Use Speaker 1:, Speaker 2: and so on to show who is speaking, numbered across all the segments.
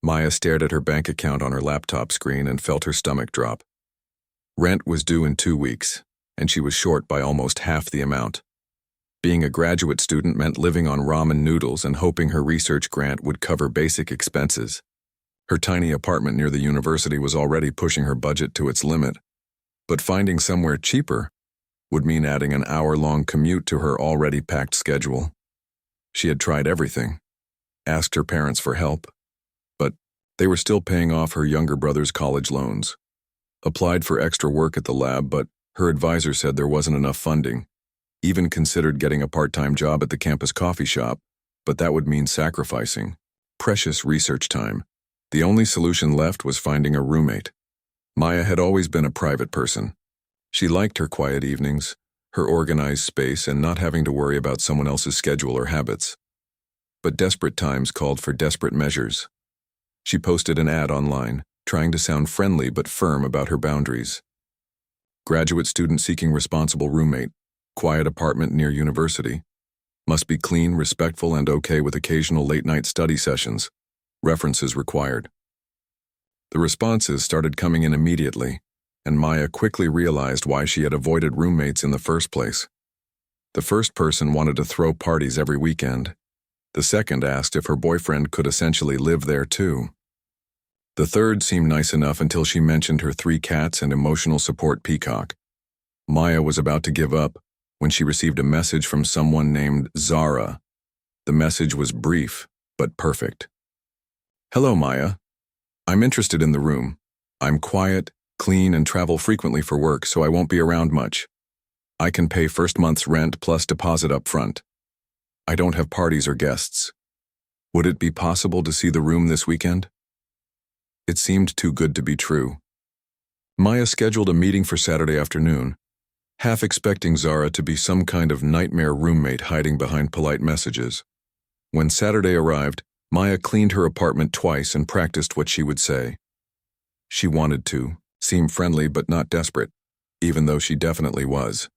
Speaker 1: Maya stared at her bank account on her laptop screen and felt her stomach drop. Rent was due in 2 weeks, and she was short by almost half the amount. Being a graduate student meant living on ramen noodles and hoping her research grant would cover basic expenses. Her tiny apartment near the university was already pushing her budget to its limit, but finding somewhere cheaper would mean adding an hour-long commute to her already packed schedule. She had tried everything, asked her parents for help, but they were still paying off her younger brother's college loans. Applied for extra work at the lab, but her advisor said there wasn't enough funding. Even considered getting a part-time job at the campus coffee shop, but that would mean sacrificing precious research time. The only solution left was finding a roommate. Maya had always been a private person. She liked her quiet evenings, her organized space, and not having to worry about someone else's schedule or habits. But desperate times called for desperate measures. She posted an ad online, trying to sound friendly but firm about her boundaries. Graduate student seeking responsible roommate, quiet apartment near university. Must be clean, respectful, and okay with occasional late-night study sessions. References required. The responses started coming in immediately, and Maya quickly realized why she had avoided roommates in the first place. The first person wanted to throw parties every weekend. The second asked if her boyfriend could essentially live there too. The third seemed nice enough until she mentioned her 3 cats and emotional support peacock. Maya was about to give up when she received a message from someone named Zara. The message was brief, but perfect. Hello, Maya. I'm interested in the room. I'm quiet, clean, and travel frequently for work, so I won't be around much. I can pay first month's rent plus deposit up front. I don't have parties or guests. Would it be possible to see the room this weekend? It seemed too good to be true. Maya scheduled a meeting for Saturday afternoon, half expecting Zara to be some kind of nightmare roommate hiding behind polite messages. When Saturday arrived, Maya cleaned her apartment twice and practiced what she would say. She wanted to seem friendly but not desperate, even though she definitely was.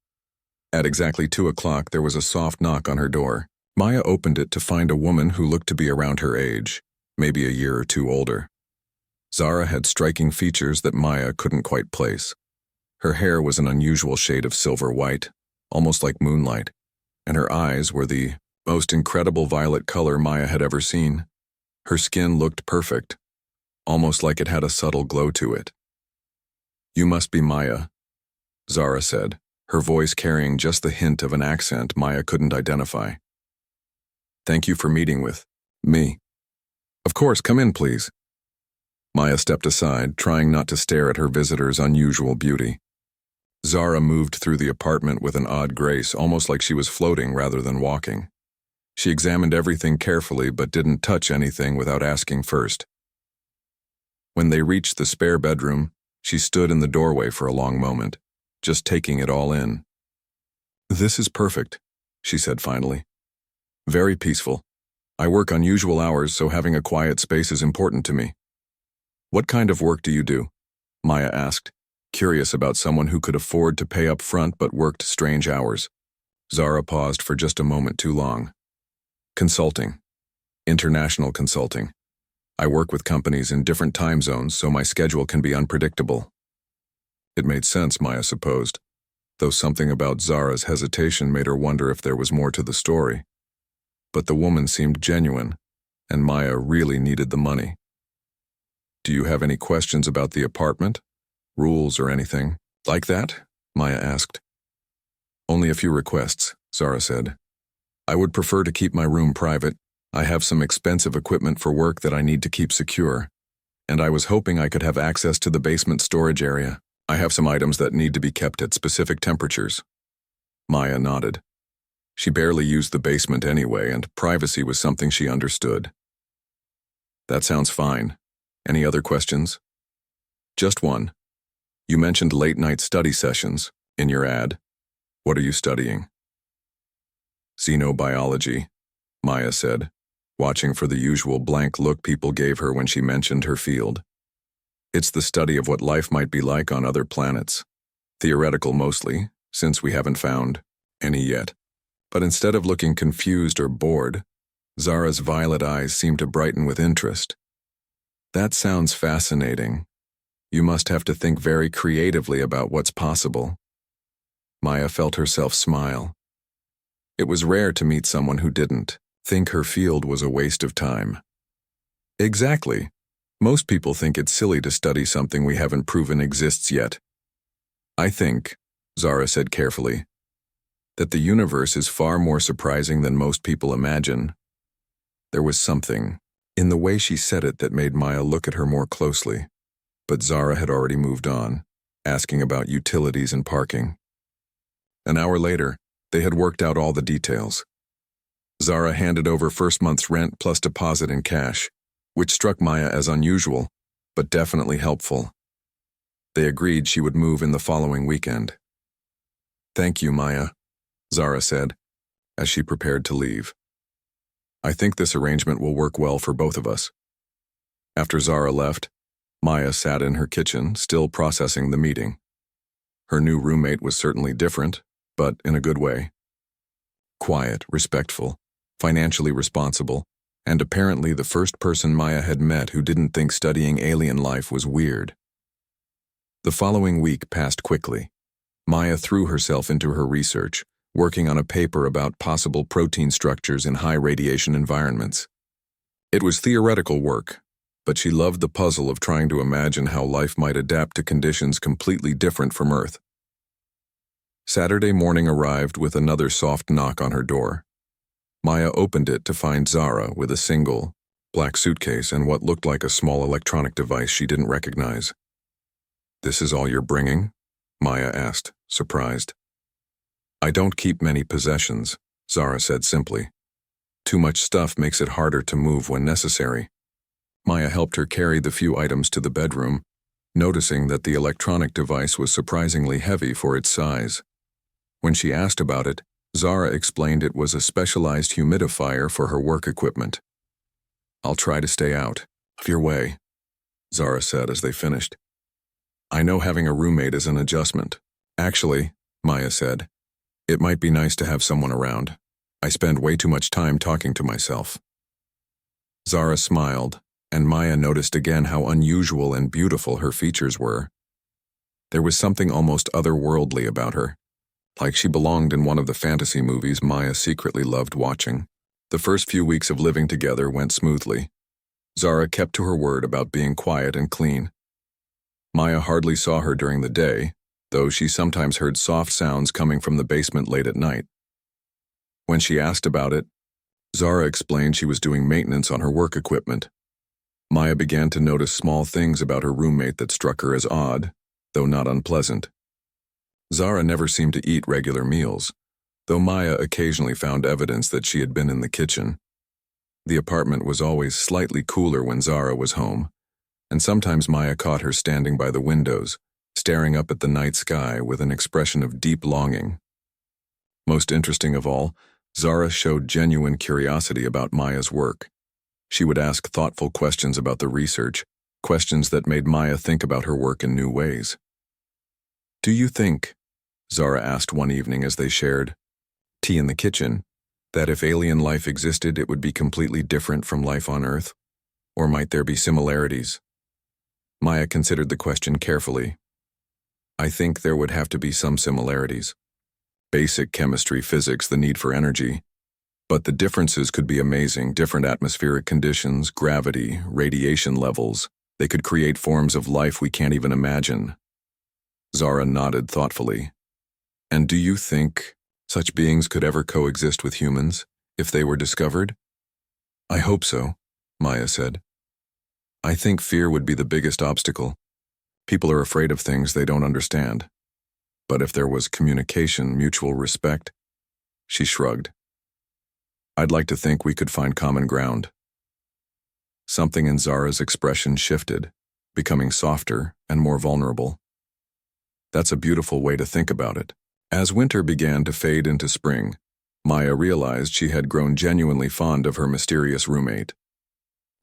Speaker 1: At exactly 2 o'clock, there was a soft knock on her door. Maya opened it to find a woman who looked to be around her age, maybe a year or 2 older. Zara had striking features that Maya couldn't quite place. Her hair was an unusual shade of silver white, almost like moonlight, and her eyes were the most incredible violet color Maya had ever seen. Her skin looked perfect, almost like it had a subtle glow to it. "You must be Maya," Zara said, her voice carrying just the hint of an accent Maya couldn't identify. "Thank you for meeting with me." "Of course, come in, please." Maya stepped aside, trying not to stare at her visitor's unusual beauty. Zara moved through the apartment with an odd grace, almost like she was floating rather than walking. She examined everything carefully but didn't touch anything without asking first. When they reached the spare bedroom, she stood in the doorway for a long moment, just taking it all in. "This is perfect," she said finally. "Very peaceful. I work unusual hours, so having a quiet space is important to me." "What kind of work do you do?" Maya asked, curious about someone who could afford to pay up front but worked strange hours. Zara paused for just a moment too long. "Consulting. International consulting. I work with companies in different time zones, so my schedule can be unpredictable." It made sense, Maya supposed, though something about Zara's hesitation made her wonder if there was more to the story. But the woman seemed genuine, and Maya really needed the money. "Do you have any questions about the apartment? Rules or anything like that?" Maya asked. "Only a few requests," Zara said. "I would prefer to keep my room private. I have some expensive equipment for work that I need to keep secure, and I was hoping I could have access to the basement storage area. I have some items that need to be kept at specific temperatures." Maya nodded. She barely used the basement anyway, and privacy was something she understood. "That sounds fine. Any other questions?" "Just one. You mentioned late-night study sessions in your ad. What are you studying?" "Xenobiology," Maya said, watching for the usual blank look people gave her when she mentioned her field. "It's the study of what life might be like on other planets. Theoretical mostly, since we haven't found any yet." But instead of looking confused or bored, Zara's violet eyes seemed to brighten with interest. That sounds fascinating. You must have to think very creatively about what's possible. Maya felt herself smile. It was rare to meet someone who didn't think her field was a waste of time. Exactly. Most people think it's silly to study something we haven't proven exists yet. I think, Zara said carefully, that the universe is far more surprising than most people imagine. There was something in the way she said it that made Maya look at her more closely. But Zara had already moved on, asking about utilities and parking. An hour later, they had worked out all the details. Zara handed over first month's rent plus deposit in cash, which struck Maya as unusual, but definitely helpful. They agreed she would move in the following weekend. "Thank you, Maya," Zara said, as she prepared to leave. "I think this arrangement will work well for both of us." After Zara left, Maya sat in her kitchen, still processing the meeting. Her new roommate was certainly different, but in a good way. Quiet, respectful, financially responsible, and apparently the first person Maya had met who didn't think studying alien life was weird. The following week passed quickly. Maya threw herself into her research, working on a paper about possible protein structures in high radiation environments. It was theoretical work, but she loved the puzzle of trying to imagine how life might adapt to conditions completely different from Earth. Saturday morning arrived with another soft knock on her door. Maya opened it to find Zara with a single, black suitcase and what looked like a small electronic device she didn't recognize. "This is all you're bringing?" Maya asked, surprised. "I don't keep many possessions," Zara said simply. "Too much stuff makes it harder to move when necessary." Maya helped her carry the few items to the bedroom, noticing that the electronic device was surprisingly heavy for its size. When she asked about it, Zara explained it was a specialized humidifier for her work equipment. "I'll try to stay out of your way," Zara said as they finished. "I know having a roommate is an adjustment. Actually," Maya said, "it might be nice to have someone around. I spend way too much time talking to myself." Zara smiled, and Maya noticed again how unusual and beautiful her features were. There was something almost otherworldly about her, like she belonged in one of the fantasy movies Maya secretly loved watching. The first few weeks of living together went smoothly. Zara kept to her word about being quiet and clean. Maya hardly saw her during the day, though she sometimes heard soft sounds coming from the basement late at night. When she asked about it, Zara explained she was doing maintenance on her work equipment. Maya began to notice small things about her roommate that struck her as odd, though not unpleasant. Zara never seemed to eat regular meals, though Maya occasionally found evidence that she had been in the kitchen. The apartment was always slightly cooler when Zara was home, and sometimes Maya caught her standing by the windows, staring up at the night sky with an expression of deep longing. Most interesting of all, Zara showed genuine curiosity about Maya's work. She would ask thoughtful questions about the research, questions that made Maya think about her work in new ways. "Do you think," Zara asked one evening as they shared tea in the kitchen, "that if alien life existed it would be completely different from life on Earth? Or might there be similarities?" Maya considered the question carefully. "I think there would have to be some similarities. Basic chemistry, physics, the need for energy. But the differences could be amazing, different atmospheric conditions, gravity, radiation levels. They could create forms of life we can't even imagine." Zara nodded thoughtfully. "And do you think such beings could ever coexist with humans, if they were discovered?" "I hope so," Maya said. "I think fear would be the biggest obstacle. People are afraid of things they don't understand. But if there was communication, mutual respect," she shrugged. "I'd like to think we could find common ground." Something in Zara's expression shifted, becoming softer and more vulnerable. That's a beautiful way to think about it. As winter began to fade into spring, Maya realized she had grown genuinely fond of her mysterious roommate.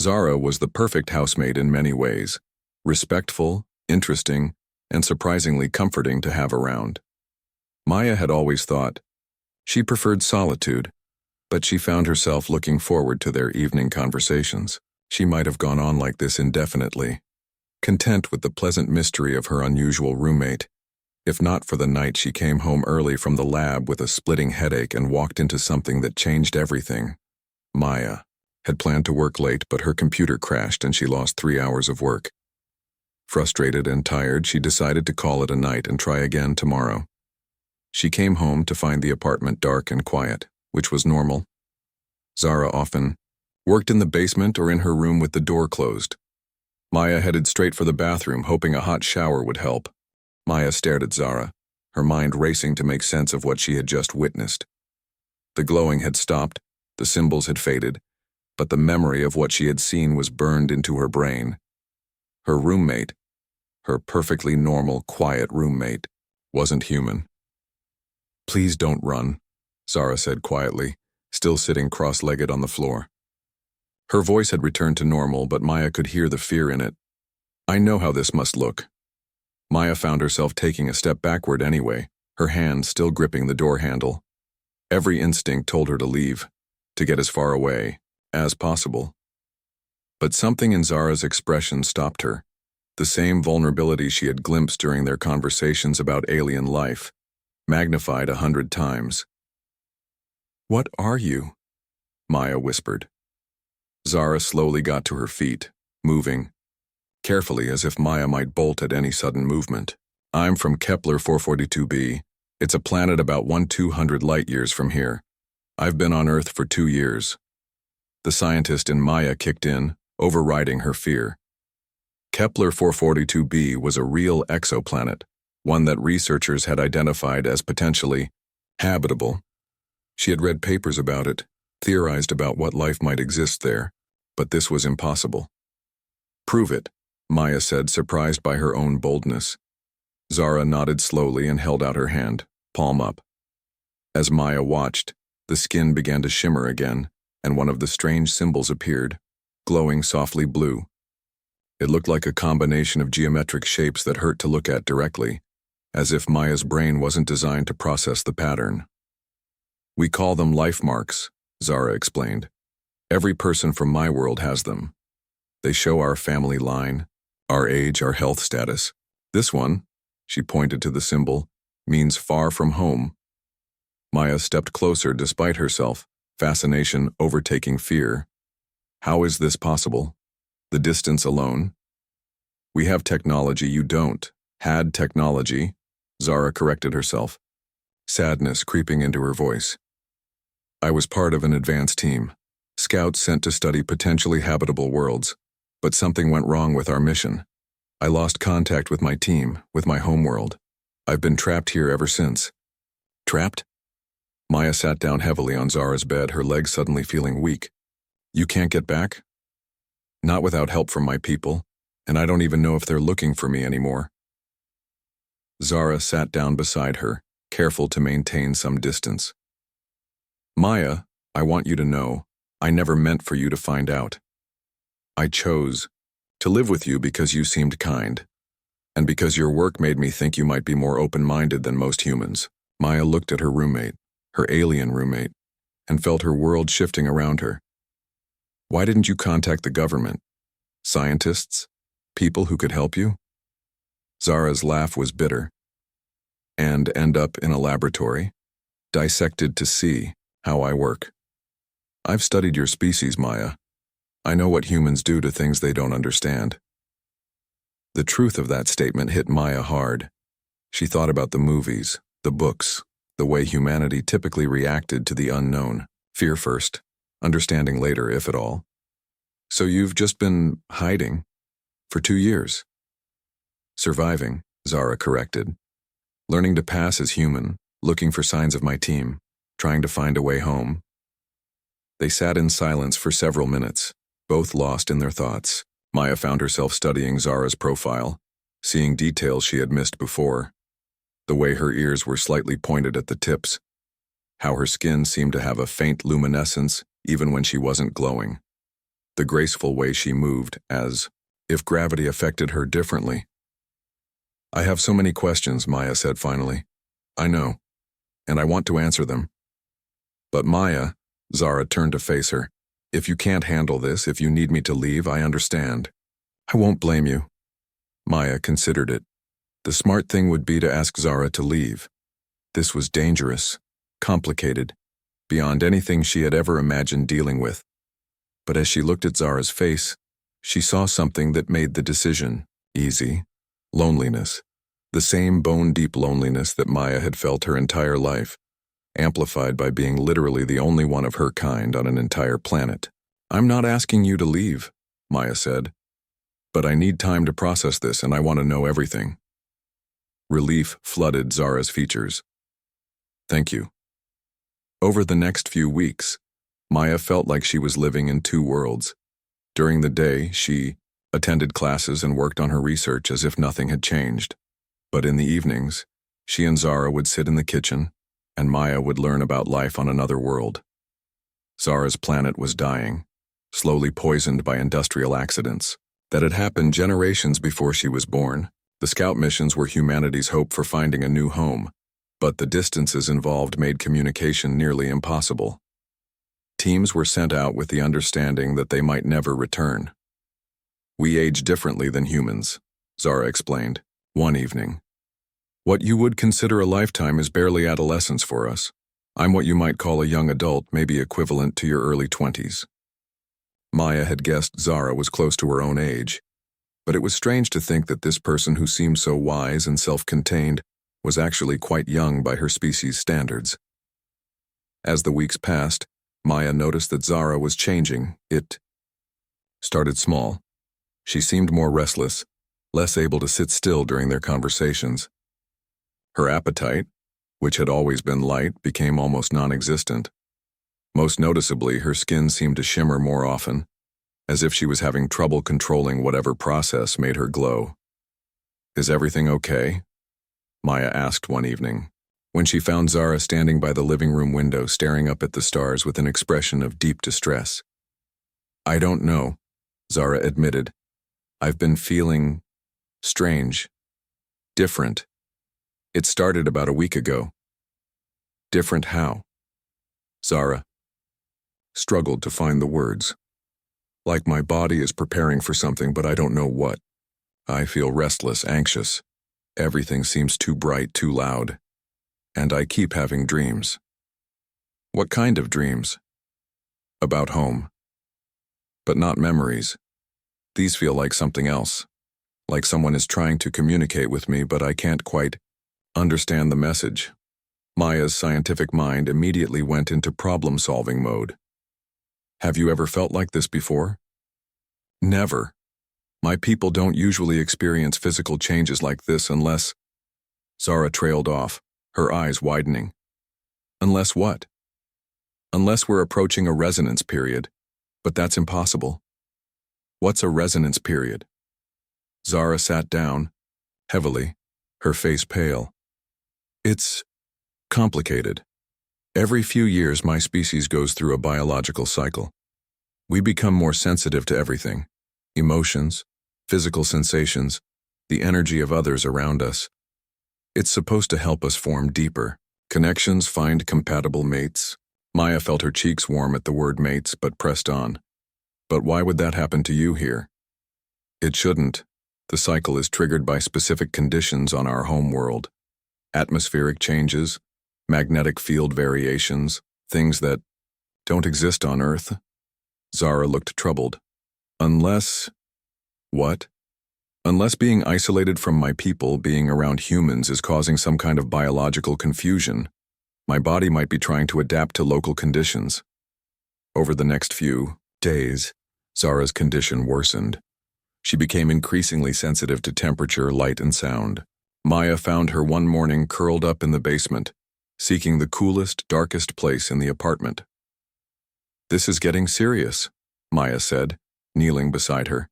Speaker 1: Zara was the perfect housemate in many ways, respectful, interesting, and surprisingly comforting to have around. Maya had always thought she preferred solitude, but she found herself looking forward to their evening conversations. She might have gone on like this indefinitely, content with the pleasant mystery of her unusual roommate, if not for the night she came home early from the lab with a splitting headache and walked into something that changed everything. Maya had planned to work late, but her computer crashed and she lost 3 hours of work. Frustrated and tired, she decided to call it a night and try again tomorrow. She came home to find the apartment dark and quiet, which was normal. Zara often worked in the basement or in her room with the door closed. Maya headed straight for the bathroom, hoping a hot shower would help. Maya stared at Zara, her mind racing to make sense of what she had just witnessed. The glowing had stopped, the symbols had faded, but the memory of what she had seen was burned into her brain. Her roommate, her perfectly normal, quiet roommate, wasn't human. "Please don't run," Zara said quietly, still sitting cross-legged on the floor. Her voice had returned to normal, but Maya could hear the fear in it. "I know how this must look." Maya found herself taking a step backward anyway, her hand still gripping the door handle. Every instinct told her to leave, to get as far away as possible. But something in Zara's expression stopped her, the same vulnerability she had glimpsed during their conversations about alien life, magnified 100 times. "What are you?" Maya whispered. Zara slowly got to her feet, moving carefully as if Maya might bolt at any sudden movement. "I'm from Kepler 442b. It's a planet about 1/200 light-years from here. I've been on Earth for 2 years. The scientist in Maya kicked in, overriding her fear. Kepler 442b was a real exoplanet, one that researchers had identified as potentially habitable. She had read papers about it, theorized about what life might exist there, but this was impossible. "Prove it," Maya said, surprised by her own boldness. Zara nodded slowly and held out her hand, palm up. As Maya watched, the skin began to shimmer again, and one of the strange symbols appeared, glowing softly blue. It looked like a combination of geometric shapes that hurt to look at directly, as if Maya's brain wasn't designed to process the pattern. "We call them life marks," Zara explained. "Every person from my world has them. They show our family line, our age, our health status. This one," she pointed to the symbol, "means far from home." Maya stepped closer despite herself, fascination overtaking fear. "How is this possible? The distance alone?" "We have technology you don't." "Had technology," Zara corrected herself, sadness creeping into her voice. "I was part of an advanced team, scouts sent to study potentially habitable worlds, but something went wrong with our mission. I lost contact with my team, with my homeworld. I've been trapped here ever since." "Trapped?" Maya sat down heavily on Zara's bed, her legs suddenly feeling weak. "You can't get back?" "Not without help from my people, and I don't even know if they're looking for me anymore." Zara sat down beside her, careful to maintain some distance. "Maya, I want you to know, I never meant for you to find out. I chose to live with you because you seemed kind, and because your work made me think you might be more open-minded than most humans." Maya looked at her roommate, her alien roommate, and felt her world shifting around her. "Why didn't you contact the government? Scientists? People who could help you?" Zara's laugh was bitter. "And end up in a laboratory, dissected to see how I work. I've studied your species, Maya. I know what humans do to things they don't understand." The truth of that statement hit Maya hard. She thought about the movies, the books, the way humanity typically reacted to the unknown. Fear first, understanding later, if at all. "So you've just been hiding for 2 years?" "Surviving," Zara corrected. "Learning to pass as human, looking for signs of my team, trying to find a way home." They sat in silence for several minutes, both lost in their thoughts. Maya found herself studying Zara's profile, seeing details she had missed before. The way her ears were slightly pointed at the tips. How her skin seemed to have a faint luminescence even when she wasn't glowing. The graceful way she moved, as if gravity affected her differently. "I have so many questions," Maya said finally. "I know, and I want to answer them." "But Maya," Zara turned to face her, If you can't handle this, if you need me to leave, I understand. I won't blame you. Maya considered it. The smart thing would be to ask Zara to leave. This was dangerous, complicated, beyond anything she had ever imagined dealing with. But as she looked at Zara's face, she saw something that made the decision easy. Loneliness. The same bone-deep loneliness that Maya had felt her entire life, amplified by being literally the only one of her kind on an entire planet. I'm not asking you to leave, Maya said. But I need time to process this and I want to know everything. Relief flooded Zara's features. Thank you. Over the next few weeks, Maya felt like she was living in two worlds. During the day, she attended classes and worked on her research as if nothing had changed. But in the evenings, she and Zara would sit in the kitchen, and Maya would learn about life on another world. Zara's planet was dying, slowly poisoned by industrial accidents that had happened generations before she was born. The scout missions were humanity's hope for finding a new home, but the distances involved made communication nearly impossible. Teams were sent out with the understanding that they might never return. We age differently than humans, Zara explained, one evening. What you would consider a lifetime is barely adolescence for us. I'm what you might call a young adult, maybe equivalent to your early 20s. Maya had guessed Zara was close to her own age, but it was strange to think that this person who seemed so wise and self-contained was actually quite young by her species' standards. As the weeks passed, Maya noticed that Zara was changing. It started small. She seemed more restless, less able to sit still during their conversations. Her appetite, which had always been light, became almost non-existent. Most noticeably, her skin seemed to shimmer more often, as if she was having trouble controlling whatever process made her glow. Is everything okay? Maya asked one evening, when she found Zara standing by the living room window staring up at the stars with an expression of deep distress. I don't know, Zara admitted. I've been feeling strange, different. It started about a week ago. Different how? Zara struggled to find the words. Like my body is preparing for something, but I don't know what. I feel restless, anxious. Everything seems too bright, too loud. And I keep having dreams. What kind of dreams? About home. But not memories. These feel like something else. Like someone is trying to communicate with me, but I can't quite understand the message. Maya's scientific mind immediately went into problem-solving mode. Have you ever felt like this before? Never. My people don't usually experience physical changes like this unless... Zara trailed off, her eyes widening. Unless what? Unless we're approaching a resonance period, but that's impossible. What's a resonance period? Zara sat down, heavily, her face pale. It's complicated. Every few years, my species goes through a biological cycle. We become more sensitive to everything. Emotions, physical sensations, the energy of others around us. It's supposed to help us form deeper connections, find compatible mates. Maya felt her cheeks warm at the word mates, but pressed on. But why would that happen to you here? It shouldn't. The cycle is triggered by specific conditions on our home world. Atmospheric changes, magnetic field variations, things that don't exist on Earth. Zara looked troubled. Unless... What? Unless being isolated from my people, being around humans, is causing some kind of biological confusion, my body might be trying to adapt to local conditions. Over the next few days, Zara's condition worsened. She became increasingly sensitive to temperature, light, and sound. Maya found her one morning curled up in the basement, seeking the coolest, darkest place in the apartment. This is getting serious, Maya said, kneeling beside her.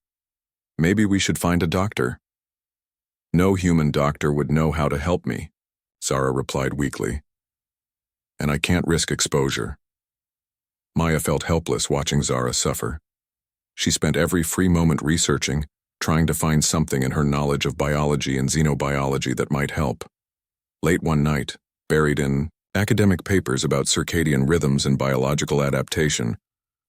Speaker 1: Maybe we should find a doctor. No human doctor would know how to help me, Zara replied weakly. And I can't risk exposure. Maya felt helpless watching Zara suffer. She spent every free moment researching, trying to find something in her knowledge of biology and xenobiology that might help. Late one night, buried in academic papers about circadian rhythms and biological adaptation,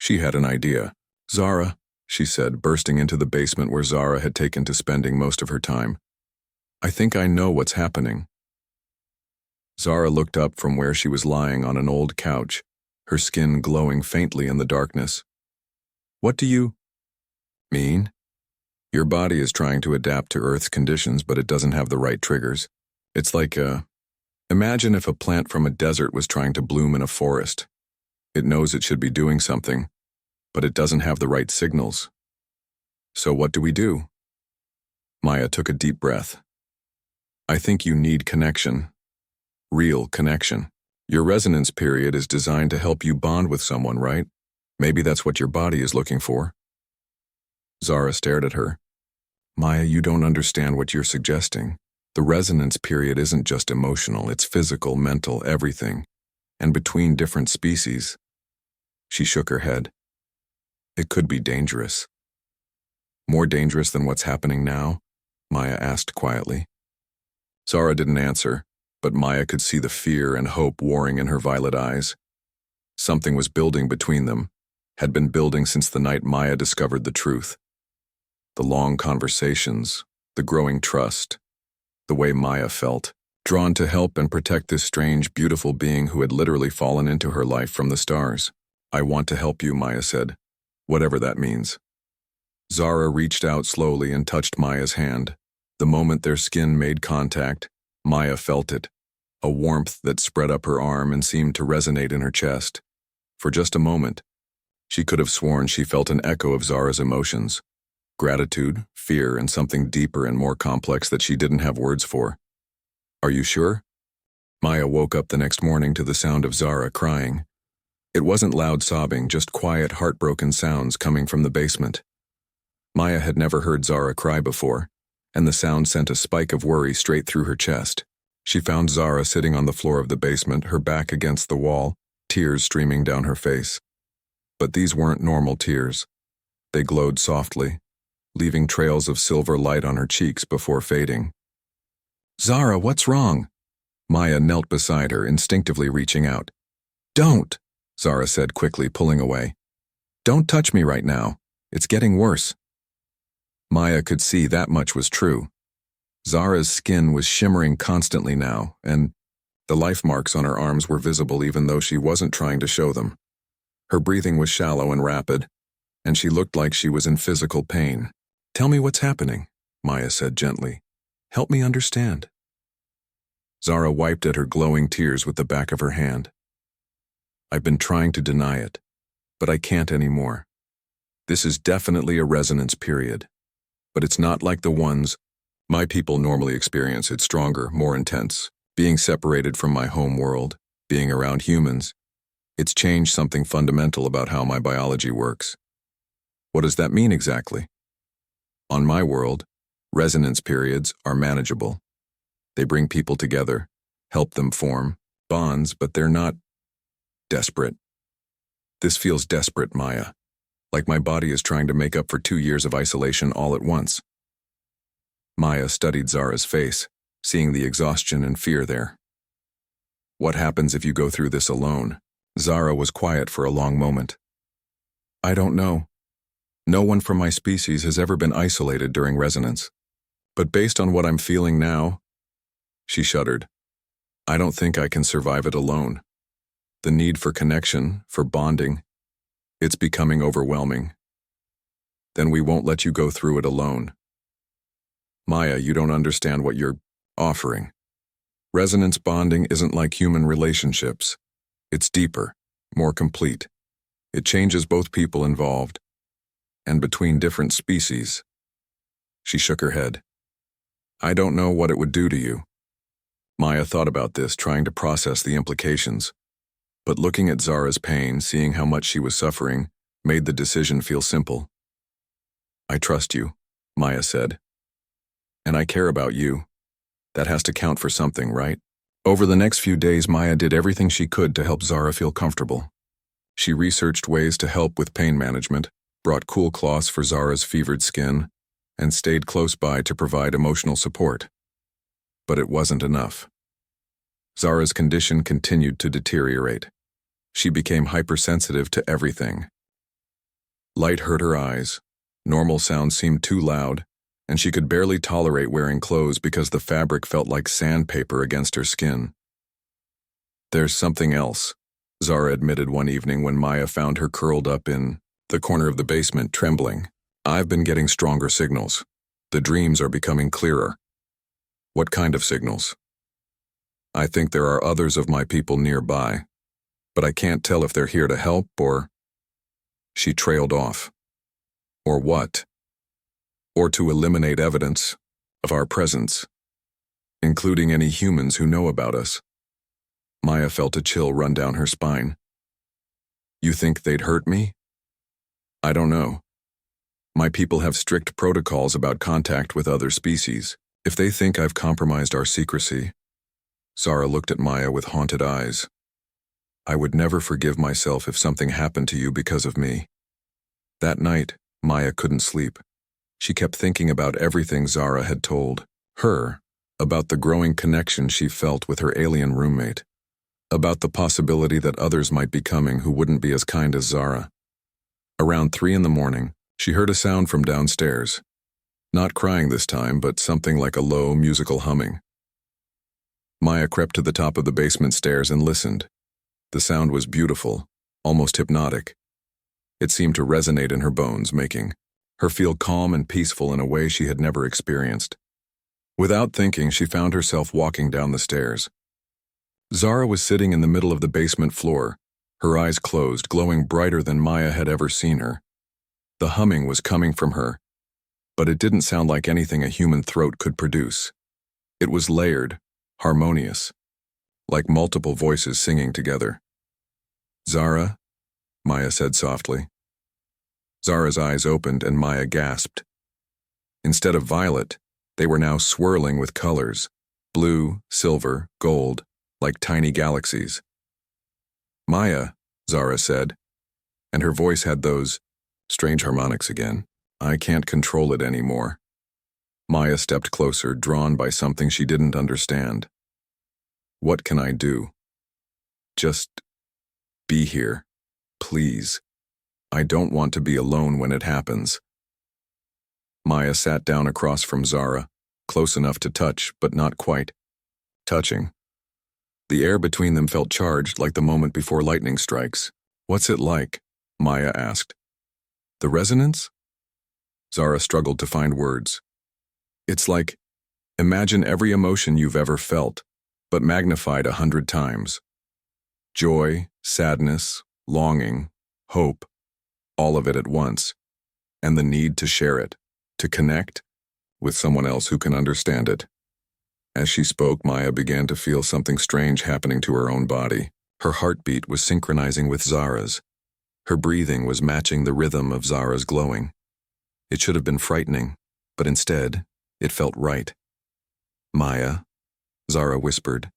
Speaker 1: She had an idea. "Zara," she said, bursting into the basement where Zara had taken to spending most of her time. "I think I know what's happening." Zara looked up from where she was lying on an old couch, her skin glowing faintly in the darkness. "What do you mean?" "Your body is trying to adapt to Earth's conditions, but it doesn't have the right triggers. It's like imagine if a plant from a desert was trying to bloom in a forest. It knows it should be doing something, but it doesn't have the right signals. So what do we do?" Maya took a deep breath. "I think you need connection. Real connection. Your resonance period is designed to help you bond with someone, right? Maybe that's what your body is looking for." Zara stared at her. "Maya, you don't understand what you're suggesting. The resonance period isn't just emotional, it's physical, mental, everything. And between different species." She shook her head. "It could be dangerous." "More dangerous than what's happening now?" Maya asked quietly. Zara didn't answer, but Maya could see the fear and hope warring in her violet eyes. Something was building between them, had been building since the night Maya discovered the truth. The long conversations, the growing trust, the way Maya felt, drawn to help and protect this strange, beautiful being who had literally fallen into her life from the stars. "I want to help you," Maya said, "whatever that means." Zara reached out slowly and touched Maya's hand. The moment their skin made contact, Maya felt it, a warmth that spread up her arm and seemed to resonate in her chest. For just a moment, she could have sworn she felt an echo of Zara's emotions. Gratitude, fear, and something deeper and more complex that she didn't have words for. "Are you sure?" Maya woke up the next morning to the sound of Zara crying. It wasn't loud sobbing, just quiet, heartbroken sounds coming from the basement. Maya had never heard Zara cry before, and the sound sent a spike of worry straight through her chest. She found Zara sitting on the floor of the basement, her back against the wall, tears streaming down her face. But these weren't normal tears. They glowed softly, leaving trails of silver light on her cheeks before fading. "Zara, what's wrong?" Maya knelt beside her, instinctively reaching out. "Don't," Zara said quickly, pulling away. "Don't touch me right now. It's getting worse." Maya could see that much was true. Zara's skin was shimmering constantly now, and the life marks on her arms were visible even though she wasn't trying to show them. Her breathing was shallow and rapid, and she looked like she was in physical pain. "Tell me what's happening," Maya said gently. "Help me understand." Zara wiped at her glowing tears with the back of her hand. "I've been trying to deny it, but I can't anymore. This is definitely a resonance period, but it's not like the ones my people normally experience. It's stronger, more intense. Being separated from my home world, being around humans, it's changed something fundamental about how my biology works." "What does that mean exactly?" "On my world, resonance periods are manageable. They bring people together, help them form bonds, but they're not desperate. This feels desperate, Maya, like my body is trying to make up for 2 years of isolation all at once." Maya studied Zara's face, seeing the exhaustion and fear there. "What happens if you go through this alone?" Zara was quiet for a long moment. "I don't know. No one from my species has ever been isolated during resonance. But based on what I'm feeling now," she shuddered, "I don't think I can survive it alone. The need for connection, for bonding, it's becoming overwhelming." "Then we won't let you go through it alone." "Maya, you don't understand what you're offering. Resonance bonding isn't like human relationships. It's deeper, more complete. It changes both people involved, and between different species." She shook her head. "I don't know what it would do to you." Maya thought about this, trying to process the implications. But looking at Zara's pain, seeing how much she was suffering, made the decision feel simple. "I trust you," Maya said. "And I care about you. That has to count for something, right?" Over the next few days, Maya did everything she could to help Zara feel comfortable. She researched ways to help with pain management, brought cool cloths for Zara's fevered skin, and stayed close by to provide emotional support. But it wasn't enough. Zara's condition continued to deteriorate. She became hypersensitive to everything. Light hurt her eyes. Normal sounds seemed too loud, and she could barely tolerate wearing clothes because the fabric felt like sandpaper against her skin. "There's something else," Zara admitted one evening when Maya found her curled up in the corner of the basement, trembling. "I've been getting stronger signals. The dreams are becoming clearer." "What kind of signals?" "I think there are others of my people nearby, but I can't tell if they're here to help or—" She trailed off. "Or what?" "Or to eliminate evidence of our presence, including any humans who know about us." Maya felt a chill run down her spine. "You think they'd hurt me?" "I don't know. My people have strict protocols about contact with other species. If they think I've compromised our secrecy—" Zara looked at Maya with haunted eyes. "I would never forgive myself if something happened to you because of me." That night, Maya couldn't sleep. She kept thinking about everything Zara had told her, about the growing connection she felt with her alien roommate, about the possibility that others might be coming who wouldn't be as kind as Zara. Around 3 a.m, she heard a sound from downstairs. Not crying this time, but something like a low, musical humming. Maya crept to the top of the basement stairs and listened. The sound was beautiful, almost hypnotic. It seemed to resonate in her bones, making her feel calm and peaceful in a way she had never experienced. Without thinking, she found herself walking down the stairs. Zara was sitting in the middle of the basement floor, her eyes closed, glowing brighter than Maya had ever seen her. The humming was coming from her, but it didn't sound like anything a human throat could produce. It was layered, harmonious, like multiple voices singing together. "Zara," Maya said softly. Zara's eyes opened and Maya gasped. Instead of violet, they were now swirling with colors, blue, silver, gold, like tiny galaxies. "Maya," Zara said, and her voice had those strange harmonics again. "I can't control it anymore." Maya stepped closer, drawn by something she didn't understand. "What can I do?" "Just be here, please. I don't want to be alone when it happens." Maya sat down across from Zara, close enough to touch, but not quite touching. The air between them felt charged like the moment before lightning strikes. "What's it like?" Maya asked. "The resonance?" Zara struggled to find words. "It's like, imagine every emotion you've ever felt, but magnified 100 times. Joy, sadness, longing, hope, all of it at once, and the need to share it, to connect with someone else who can understand it." As she spoke, Maya began to feel something strange happening to her own body. Her heartbeat was synchronizing with Zara's. Her breathing was matching the rhythm of Zara's glowing. It should have been frightening, but instead, it felt right. "Maya," Zara whispered,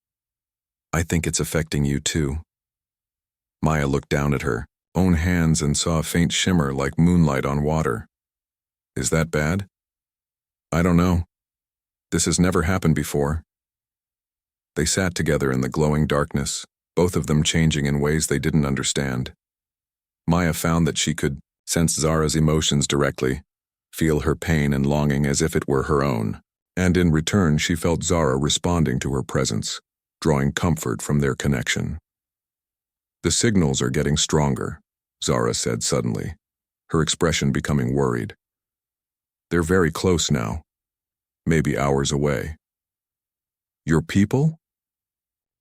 Speaker 1: "I think it's affecting you too." Maya looked down at her own hands and saw a faint shimmer like moonlight on water. "Is that bad?" "I don't know. This has never happened before." They sat together in the glowing darkness, both of them changing in ways they didn't understand. Maya found that she could sense Zara's emotions directly, feel her pain and longing as if it were her own, and in return she felt Zara responding to her presence, drawing comfort from their connection. "The signals are getting stronger," Zara said suddenly, her expression becoming worried. "They're very close now, maybe hours away." "Your people?"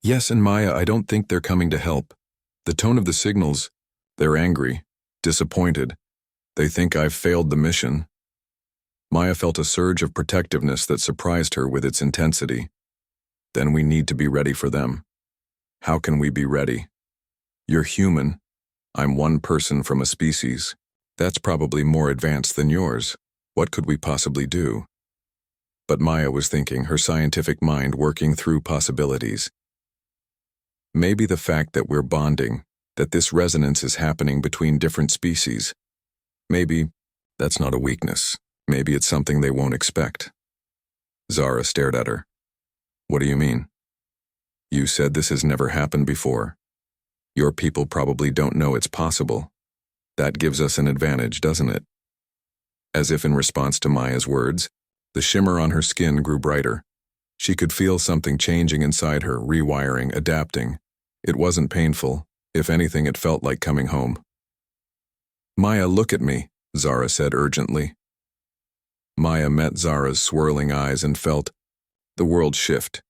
Speaker 1: "Yes, and Maya, I don't think they're coming to help. The tone of the signals, they're angry, disappointed. They think I've failed the mission." Maya felt a surge of protectiveness that surprised her with its intensity. "Then we need to be ready for them." "How can we be ready?" "You're human. I'm one person from a species. That's probably more advanced than yours. What could we possibly do?" But Maya was thinking, her scientific mind working through possibilities. Maybe the fact that we're bonding, that this resonance is happening between different species, maybe that's not a weakness. Maybe it's something they won't expect. Zara stared at her. "What do you mean?" "You said this has never happened before. Your people probably don't know it's possible." That gives us an advantage, doesn't it? As if in response to Maya's words, the shimmer on her skin grew brighter. She could feel something changing inside her, rewiring, adapting. It wasn't painful. If anything, it felt like coming home. "Maya, look at me," Zara said urgently. Maya met Zara's swirling eyes and felt the world shift.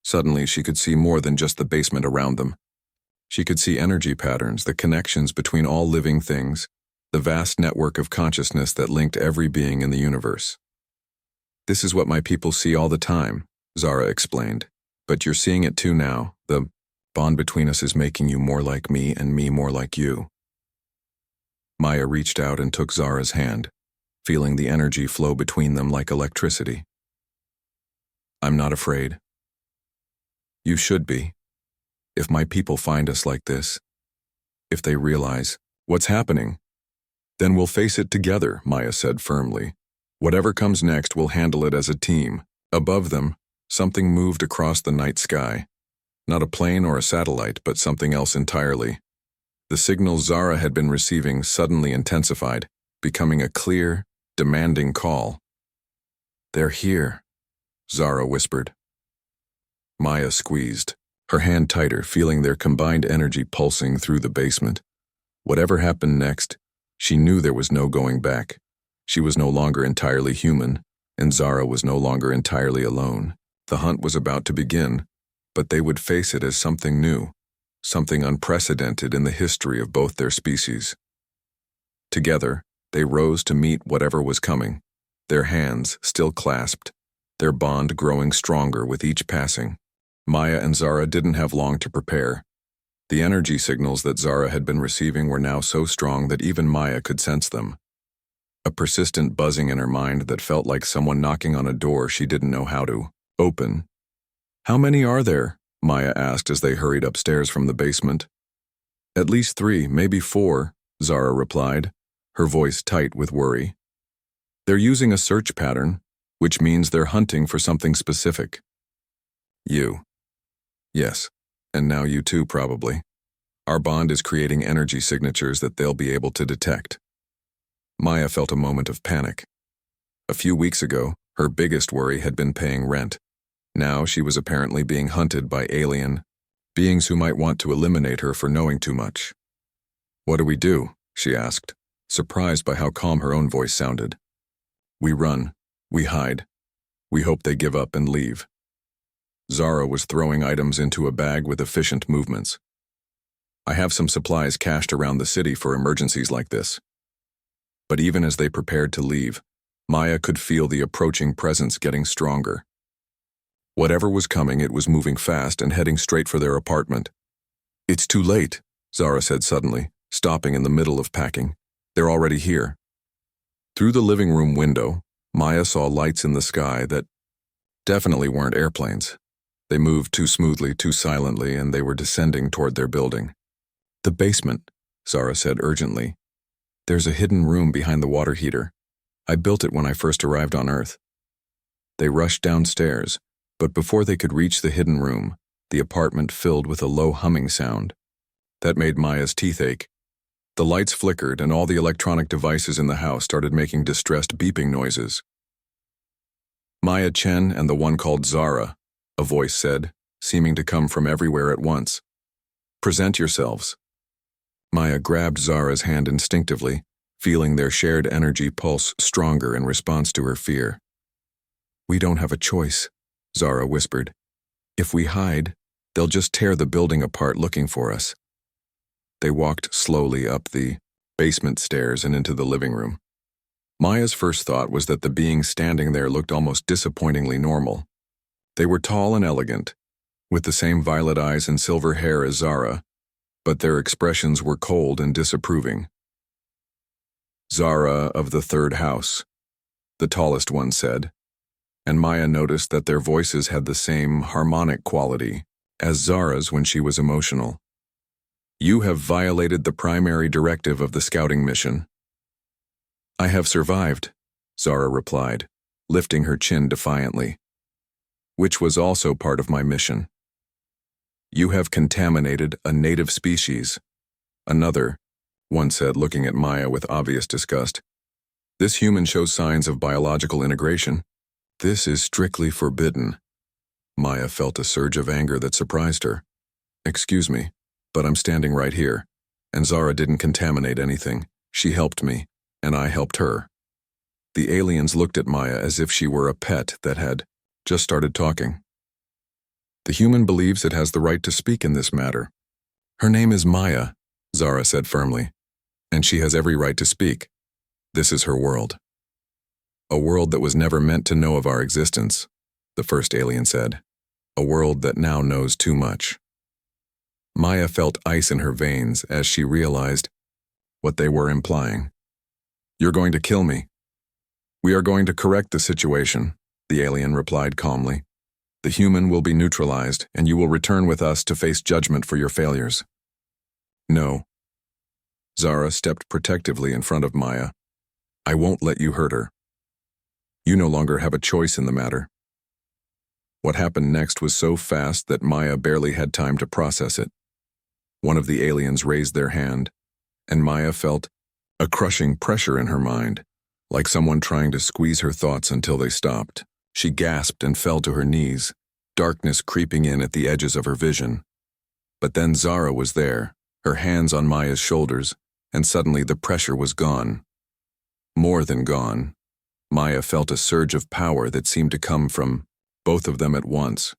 Speaker 1: Suddenly, she could see more than just the basement around them. She could see energy patterns, the connections between all living things, the vast network of consciousness that linked every being in the universe. "This is what my people see all the time," Zara explained. "But you're seeing it too now. The bond between us is making you more like me and me more like you." Maya reached out and took Zara's hand, feeling the energy flow between them like electricity. "I'm not afraid." "You should be. If my people find us like this, if they realize what's happening, then we'll face it together," Maya said firmly. "Whatever comes next, we'll handle it as a team." Above them, something moved across the night sky. Not a plane or a satellite, but something else entirely. The signal Zara had been receiving suddenly intensified, becoming a clear, demanding call. "They're here," Zara whispered. Maya squeezed, her hand tighter, feeling their combined energy pulsing through the basement. Whatever happened next, she knew there was no going back. She was no longer entirely human, and Zara was no longer entirely alone. The hunt was about to begin, but they would face it as something new, something unprecedented in the history of both their species. Together, they rose to meet whatever was coming, their hands still clasped, their bond growing stronger with each passing. Maya and Zara didn't have long to prepare. The energy signals that Zara had been receiving were now so strong that even Maya could sense them. A persistent buzzing in her mind that felt like someone knocking on a door she didn't know how to open. "How many are there?" Maya asked as they hurried upstairs from the basement. "At least 3, maybe 4, Zara replied, her voice tight with worry. "They're using a search pattern, which means they're hunting for something specific." "You." "Yes, and now you too, probably. Our bond is creating energy signatures that they'll be able to detect." Maya felt a moment of panic. A few weeks ago, her biggest worry had been paying rent. Now she was apparently being hunted by alien beings who might want to eliminate her for knowing too much. "What do we do?" she asked, surprised by how calm her own voice sounded. "We run. We hide. We hope they give up and leave." Zara was throwing items into a bag with efficient movements. "I have some supplies cached around the city for emergencies like this." But even as they prepared to leave, Maya could feel the approaching presence getting stronger. Whatever was coming, it was moving fast and heading straight for their apartment. "It's too late," Zara said suddenly, stopping in the middle of packing. "They're already here." Through the living room window, Maya saw lights in the sky that definitely weren't airplanes. They moved too smoothly, too silently, and they were descending toward their building. "The basement," Zara said urgently. "There's a hidden room behind the water heater. I built it when I first arrived on Earth." They rushed downstairs, but before they could reach the hidden room, the apartment filled with a low humming sound. That made Maya's teeth ache. The lights flickered and all the electronic devices in the house started making distressed beeping noises. "Maya Chen and the one called Zara," a voice said, seeming to come from everywhere at once. "Present yourselves." Maya grabbed Zara's hand instinctively, feeling their shared energy pulse stronger in response to her fear. "We don't have a choice," Zara whispered. "If we hide, they'll just tear the building apart looking for us." They walked slowly up the basement stairs and into the living room. Maya's first thought was that the beings standing there looked almost disappointingly normal. They were tall and elegant, with the same violet eyes and silver hair as Zara, but their expressions were cold and disapproving. "Zara of the third house," the tallest one said, and Maya noticed that their voices had the same harmonic quality as Zara's when she was emotional. "You have violated the primary directive of the scouting mission." "I have survived," Zara replied, lifting her chin defiantly. "Which was also part of my mission." "You have contaminated a native species. Another, one said, looking at Maya with obvious disgust. This human shows signs of biological integration. This is strictly forbidden. Maya felt a surge of anger that surprised her. Excuse me, but I'm standing right here, and Zara didn't contaminate anything. She helped me, and I helped her. The aliens looked at Maya as if she were a pet that had just started talking. The human believes it has the right to speak in this matter. Her name is Maya, Zara said firmly, and she has every right to speak. This is her world. A world that was never meant to know of our existence, the first alien said. A world that now knows too much. Maya felt ice in her veins as she realized what they were implying. You're going to kill me. We are going to correct the situation, the alien replied calmly. The human will be neutralized, and you will return with us to face judgment for your failures. No. Zara stepped protectively in front of Maya. I won't let you hurt her. You no longer have a choice in the matter. What happened next was so fast that Maya barely had time to process it. One of the aliens raised their hand, and Maya felt a crushing pressure in her mind, like someone trying to squeeze her thoughts until they stopped. She gasped and fell to her knees, darkness creeping in at the edges of her vision. But then Zara was there, her hands on Maya's shoulders, and suddenly the pressure was gone. More than gone. Maya felt a surge of power that seemed to come from both of them at once.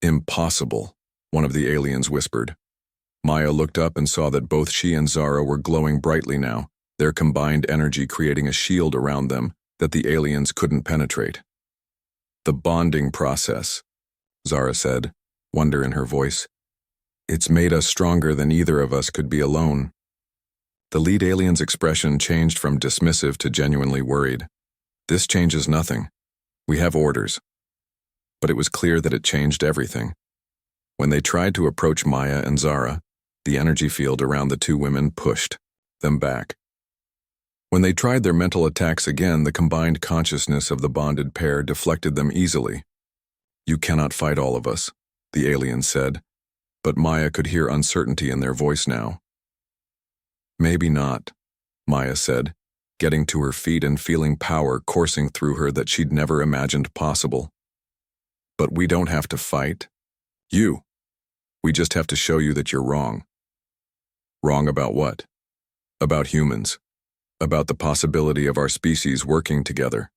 Speaker 1: Impossible, one of the aliens whispered. Maya looked up and saw that both she and Zara were glowing brightly now, their combined energy creating a shield around them that the aliens couldn't penetrate. The bonding process, Zara said, wonder in her voice. It's made us stronger than either of us could be alone. The lead alien's expression changed from dismissive to genuinely worried. This changes nothing. We have orders. But it was clear that it changed everything. When they tried to approach Maya and Zara, the energy field around the two women pushed them back. When they tried their mental attacks again, the combined consciousness of the bonded pair deflected them easily. You cannot fight all of us, the alien said, but Maya could hear uncertainty in their voice now. Maybe not, Maya said, getting to her feet and feeling power coursing through her that she'd never imagined possible. But we don't have to fight. You. We just have to show you that you're wrong. Wrong about what? About humans. About the possibility of our species working together.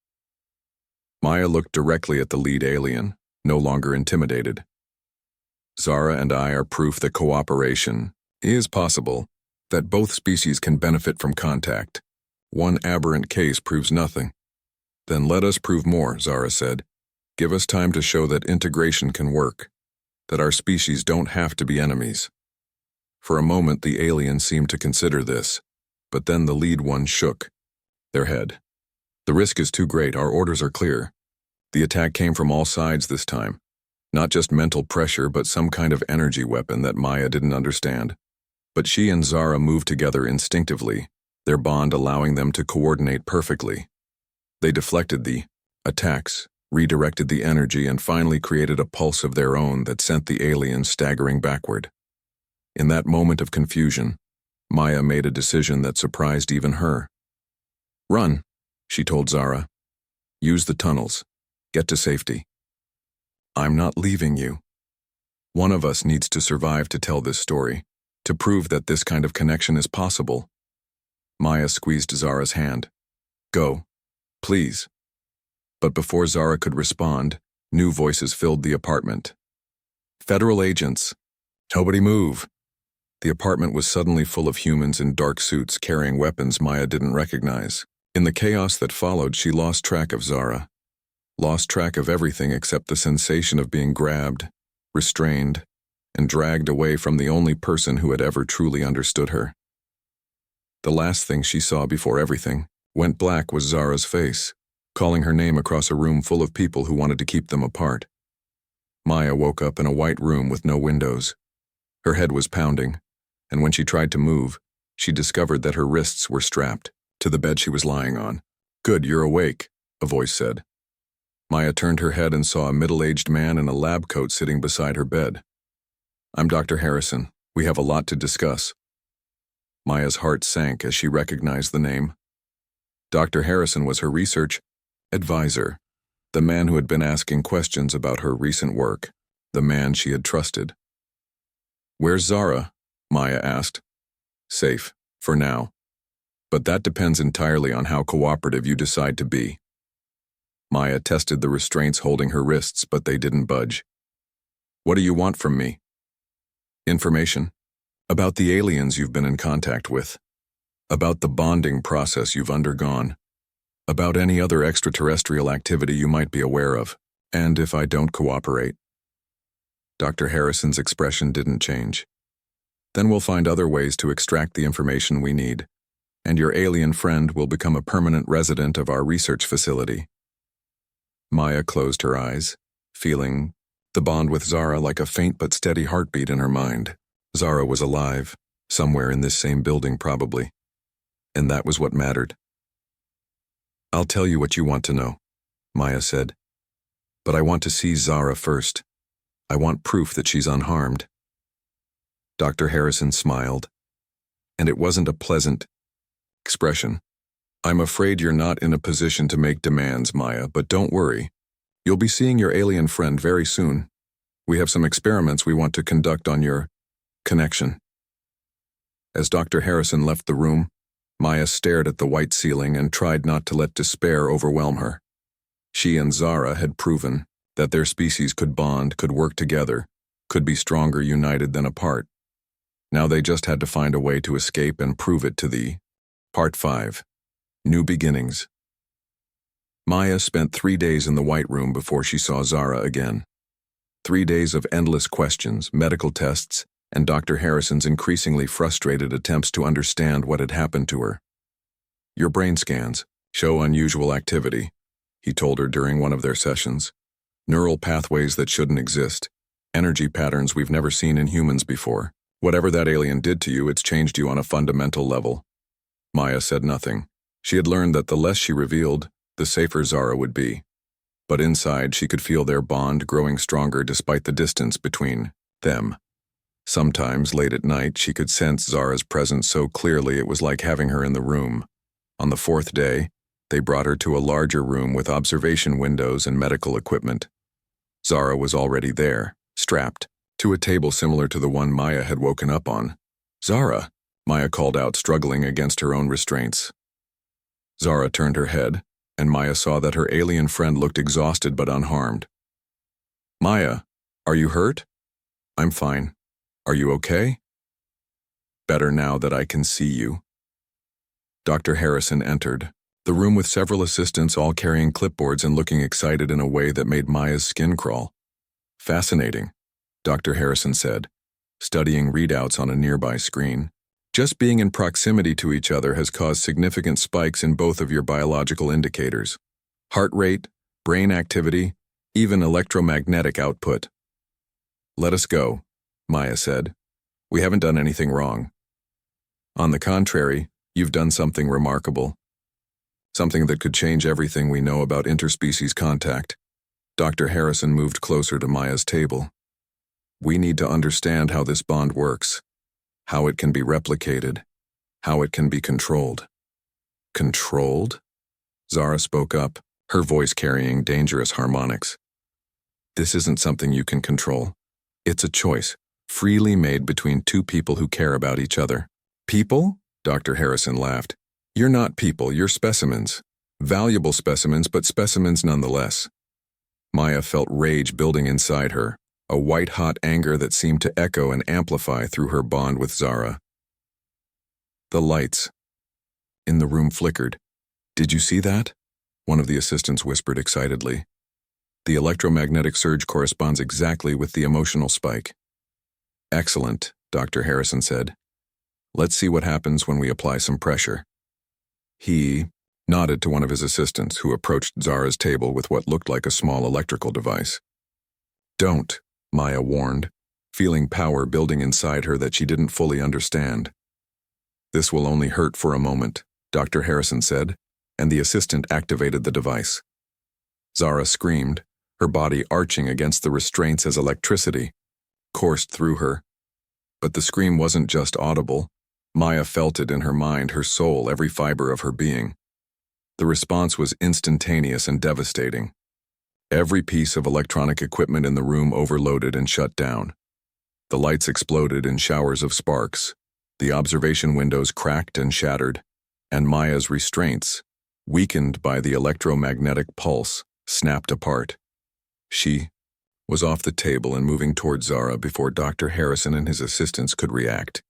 Speaker 1: Maya looked directly at the lead alien, no longer intimidated. Zara and I are proof that cooperation is possible, that both species can benefit from contact. One aberrant case proves nothing. Then let us prove more, Zara said. Give us time to show that integration can work, that our species don't have to be enemies. For a moment, the alien seemed to consider this, but then the lead one shook their head. The risk is too great, our orders are clear. The attack came from all sides this time. Not just mental pressure, but some kind of energy weapon that Maya didn't understand. But she and Zara moved together instinctively, their bond allowing them to coordinate perfectly. They deflected the attacks, redirected the energy, and finally created a pulse of their own that sent the alien staggering backward. In that moment of confusion, Maya made a decision that surprised even her. Run, she told Zara. Use the tunnels. Get to safety. I'm not leaving you. One of us needs to survive to tell this story, to prove that this kind of connection is possible. Maya squeezed Zara's hand. Go, please. But before Zara could respond, new voices filled the apartment. Federal agents. Nobody move. The apartment was suddenly full of humans in dark suits carrying weapons Maya didn't recognize. In the chaos that followed, she lost track of Zara. Lost track of everything except the sensation of being grabbed, restrained, and dragged away from the only person who had ever truly understood her. The last thing she saw before everything went black was Zara's face, calling her name across a room full of people who wanted to keep them apart. Maya woke up in a white room with no windows. Her head was pounding, and when she tried to move, she discovered that her wrists were strapped to the bed she was lying on. Good, you're awake, a voice said. Maya turned her head and saw a middle-aged man in a lab coat sitting beside her bed. I'm Dr. Harrison. We have a lot to discuss. Maya's heart sank as she recognized the name. Dr. Harrison was her research advisor, the man who had been asking questions about her recent work, the man she had trusted. "Where's Zara?" Maya asked. "Safe, for now. But that depends entirely on how cooperative you decide to be." Maya tested the restraints holding her wrists, but they didn't budge. "What do you want from me?" "Information. About the aliens you've been in contact with. About the bonding process you've undergone. About any other extraterrestrial activity you might be aware of. And if I don't cooperate." Dr. Harrison's expression didn't change. "Then we'll find other ways to extract the information we need, and your alien friend will become a permanent resident of our research facility." Maya closed her eyes, feeling the bond with Zara like a faint but steady heartbeat in her mind. Zara was alive, somewhere in this same building probably, and that was what mattered. "I'll tell you what you want to know," Maya said. "But I want to see Zara first. I want proof that she's unharmed." Dr. Harrison smiled, and it wasn't a pleasant expression. "I'm afraid you're not in a position to make demands, Maya, but don't worry. You'll be seeing your alien friend very soon. We have some experiments we want to conduct on your connection." As Dr. Harrison left the room, Maya stared at the white ceiling and tried not to let despair overwhelm her. She and Zara had proven that their species could bond, could work together, could be stronger united than apart. Now they just had to find a way to escape and prove it to the Part 5. New Beginnings. Maya spent 3 days in the White Room before she saw Zara again. 3 days of endless questions, medical tests, and Dr. Harrison's increasingly frustrated attempts to understand what had happened to her. "Your brain scans show unusual activity," he told her during one of their sessions. "Neural pathways that shouldn't exist. Energy patterns we've never seen in humans before. Whatever that alien did to you, it's changed you on a fundamental level." Maya said nothing. She had learned that the less she revealed, the safer Zara would be. But inside, she could feel their bond growing stronger despite the distance between them. Sometimes, late at night, she could sense Zara's presence so clearly it was like having her in the room. On the 4th day, they brought her to a larger room with observation windows and medical equipment. Zara was already there, strapped to a table similar to the one Maya had woken up on. "Zara," Maya called out, struggling against her own restraints. Zara turned her head, and Maya saw that her alien friend looked exhausted but unharmed. "Maya, are you hurt?" "I'm fine. Are you okay?" "Better now that I can see you." Dr. Harrison entered, the room with several assistants all carrying clipboards and looking excited in a way that made Maya's skin crawl. "Fascinating," Dr. Harrison said, studying readouts on a nearby screen. "Just being in proximity to each other has caused significant spikes in both of your biological indicators. Heart rate, brain activity, even electromagnetic output." "Let us go," Maya said. "We haven't done anything wrong. On the contrary, you've done something remarkable. Something that could change everything we know about interspecies contact." Dr. Harrison moved closer to Maya's table. "We need to understand how this bond works, how it can be replicated, how it can be controlled." "Controlled?" Zara spoke up, her voice carrying dangerous harmonics. "This isn't something you can control. It's a choice, freely made between two people who care about each other." "People?" Dr. Harrison laughed. "You're not people, you're specimens. Valuable specimens, but specimens nonetheless." Maya felt rage building inside her, a white-hot anger that seemed to echo and amplify through her bond with Zara. The lights in the room flickered. "Did you see that?" one of the assistants whispered excitedly. "The electromagnetic surge corresponds exactly with the emotional spike." "Excellent," Dr. Harrison said. "Let's see what happens when we apply some pressure." He nodded to one of his assistants, who approached Zara's table with what looked like a small electrical device. "Don't," Maya warned, feeling power building inside her that she didn't fully understand. "This will only hurt for a moment," Dr. Harrison said, and the assistant activated the device. Zara screamed, her body arching against the restraints as electricity coursed through her. But the scream wasn't just audible, Maya felt it in her mind, her soul, every fiber of her being. The response was instantaneous and devastating. Every piece of electronic equipment in the room overloaded and shut down. The lights exploded in showers of sparks. The observation windows cracked and shattered, and Maya's restraints, weakened by the electromagnetic pulse, snapped apart. She was off the table and moving toward Zara before Dr. Harrison and his assistants could react.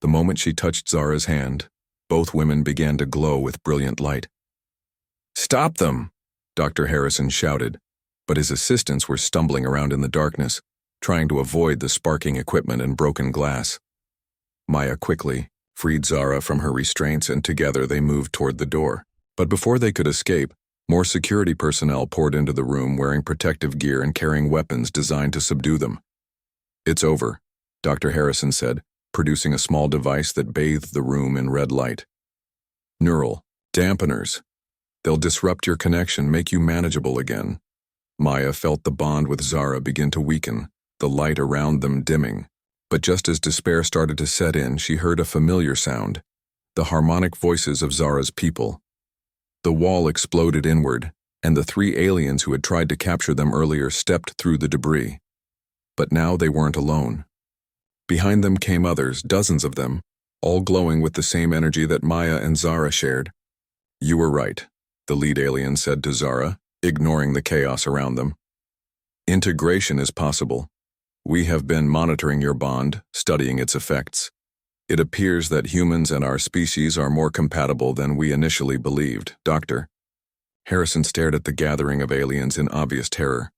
Speaker 1: The moment she touched Zara's hand, both women began to glow with brilliant light. "Stop them!" Dr. Harrison shouted, but his assistants were stumbling around in the darkness, trying to avoid the sparking equipment and broken glass. Maya quickly freed Zara from her restraints, and together they moved toward the door. But before they could escape, more security personnel poured into the room wearing protective gear and carrying weapons designed to subdue them. "It's over," Dr. Harrison said, producing a small device that bathed the room in red light. "Neural dampeners. They'll disrupt your connection, make you manageable again." Maya felt the bond with Zara begin to weaken, the light around them dimming. But just as despair started to set in, she heard a familiar sound, the harmonic voices of Zara's people. The wall exploded inward, and the 3 aliens who had tried to capture them earlier stepped through the debris. But now they weren't alone. Behind them came others, dozens of them, all glowing with the same energy that Maya and Zara shared. "You were right," the lead alien said to Zara, ignoring the chaos around them. "Integration is possible. We have been monitoring your bond, studying its effects. It appears that humans and our species are more compatible than we initially believed, Doctor." Harrison stared at the gathering of aliens in obvious terror.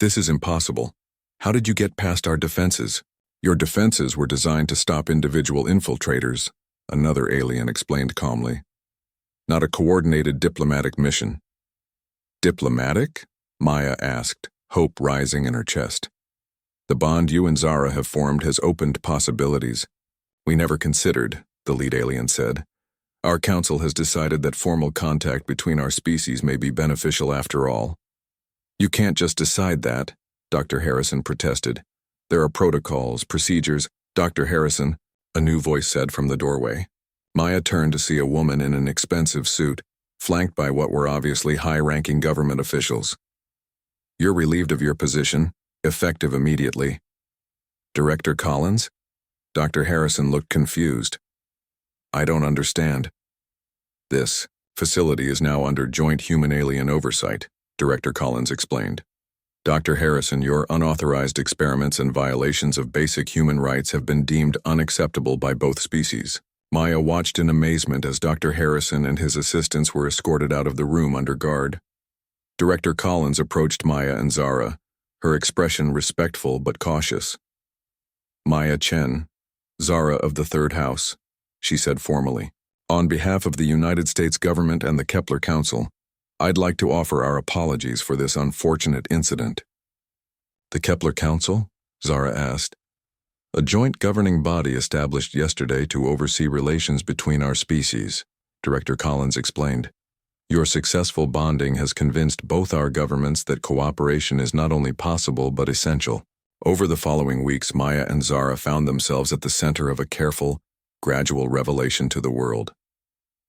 Speaker 1: "This is impossible. How did you get past our defenses?" "Your defenses were designed to stop individual infiltrators," another alien explained calmly. "Not a coordinated diplomatic mission." "Diplomatic?" Maya asked, hope rising in her chest. "The bond you and Zara have formed has opened possibilities we never considered," the lead alien said. "Our council has decided that formal contact between our species may be beneficial after all." "You can't just decide that," Dr. Harrison protested. "There are protocols, procedures." "Dr. Harrison," a new voice said from the doorway. Maya turned to see a woman in an expensive suit, flanked by what were obviously high-ranking government officials. "You're relieved of your position, effective immediately." "Director Collins?" Dr. Harrison looked confused. "I don't understand." "This facility is now under joint human-alien oversight," Director Collins explained. "Dr. Harrison, your unauthorized experiments and violations of basic human rights have been deemed unacceptable by both species." Maya watched in amazement as Dr. Harrison and his assistants were escorted out of the room under guard. Director Collins approached Maya and Zara, her expression respectful but cautious. "Maya Chen, Zara of the Third House," she said formally. "On behalf of the United States government and the Kepler Council, I'd like to offer our apologies for this unfortunate incident." "The Kepler Council?" Zara asked. "A joint governing body established yesterday to oversee relations between our species," Director Collins explained. "Your successful bonding has convinced both our governments that cooperation is not only possible but essential." Over the following weeks, Maya and Zara found themselves at the center of a careful, gradual revelation to the world.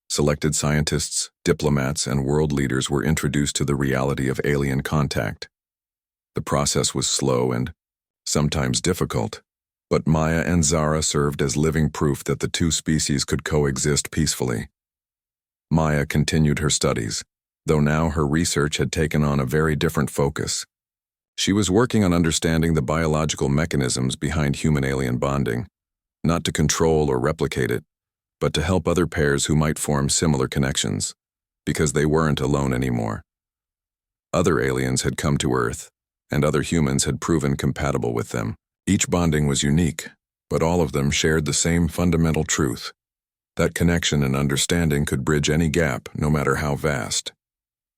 Speaker 1: Selected scientists, diplomats, and world leaders were introduced to the reality of alien contact. The process was slow and sometimes difficult, but Maya and Zara served as living proof that the two species could coexist peacefully. Maya continued her studies, though now her research had taken on a very different focus. She was working on understanding the biological mechanisms behind human-alien bonding, not to control or replicate it, but to help other pairs who might form similar connections, because they weren't alone anymore. Other aliens had come to Earth, and other humans had proven compatible with them. Each bonding was unique, but all of them shared the same fundamental truth: that connection and understanding could bridge any gap, no matter how vast.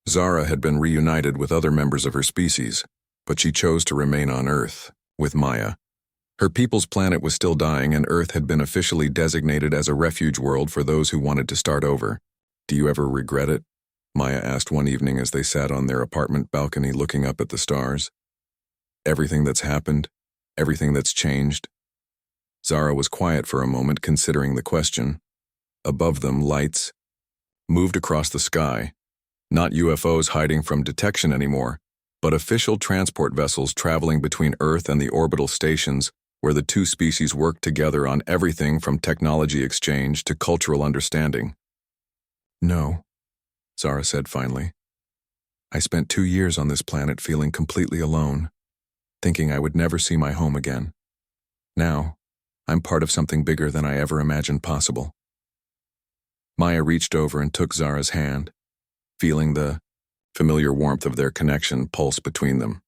Speaker 1: Zara had been reunited with other members of her species, but she chose to remain on Earth, with Maya. Her people's planet was still dying, and Earth had been officially designated as a refuge world for those who wanted to start over. "Do you ever regret it?" Maya asked one evening as they sat on their apartment balcony looking up at the stars. "Everything that's happened, everything that's changed?" Zara was quiet for a moment, considering the question. Above them, lights moved across the sky. Not UFOs hiding from detection anymore, but official transport vessels traveling between Earth and the orbital stations where the two species worked together on everything from technology exchange to cultural understanding. "No," Zara said finally. "I spent 2 years on this planet feeling completely alone, thinking I would never see my home again. Now, I'm part of something bigger than I ever imagined possible." Maya reached over and took Zara's hand, feeling the familiar warmth of their connection pulse between them.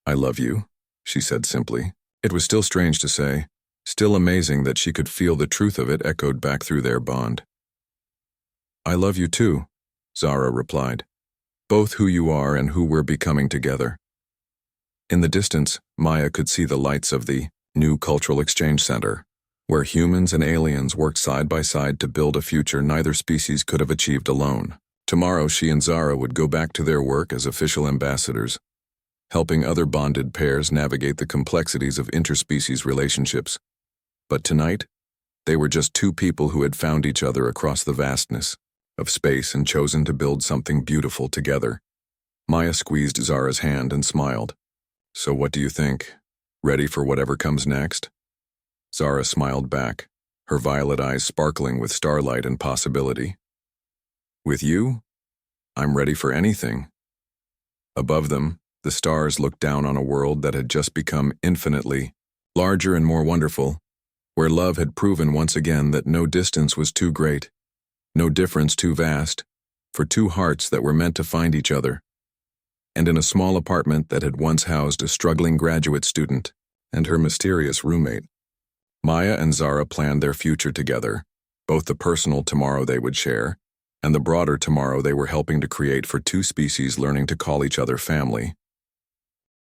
Speaker 1: "I love you," she said simply. It was still strange to say, still amazing that she could feel the truth of it echoed back through their bond. "I love you too," Zara replied, "both who you are and who we're becoming together." In the distance, Maya could see the lights of the new Cultural Exchange Center, where humans and aliens worked side by side to build a future neither species could have achieved alone. Tomorrow, she and Zara would go back to their work as official ambassadors, helping other bonded pairs navigate the complexities of interspecies relationships. But tonight, they were just two people who had found each other across the vastness of space and chosen to build something beautiful together. Maya squeezed Zara's hand and smiled. "So what do you think? Ready for whatever comes next?" Zara smiled back, her violet eyes sparkling with starlight and possibility. "With you, I'm ready for anything." Above them, the stars looked down on a world that had just become infinitely larger and more wonderful, where love had proven once again that no distance was too great, no difference too vast, for two hearts that were meant to find each other. And in a small apartment that had once housed a struggling graduate student and her mysterious roommate, Maya and Zara planned their future together, both the personal tomorrow they would share and the broader tomorrow they were helping to create for two species learning to call each other family.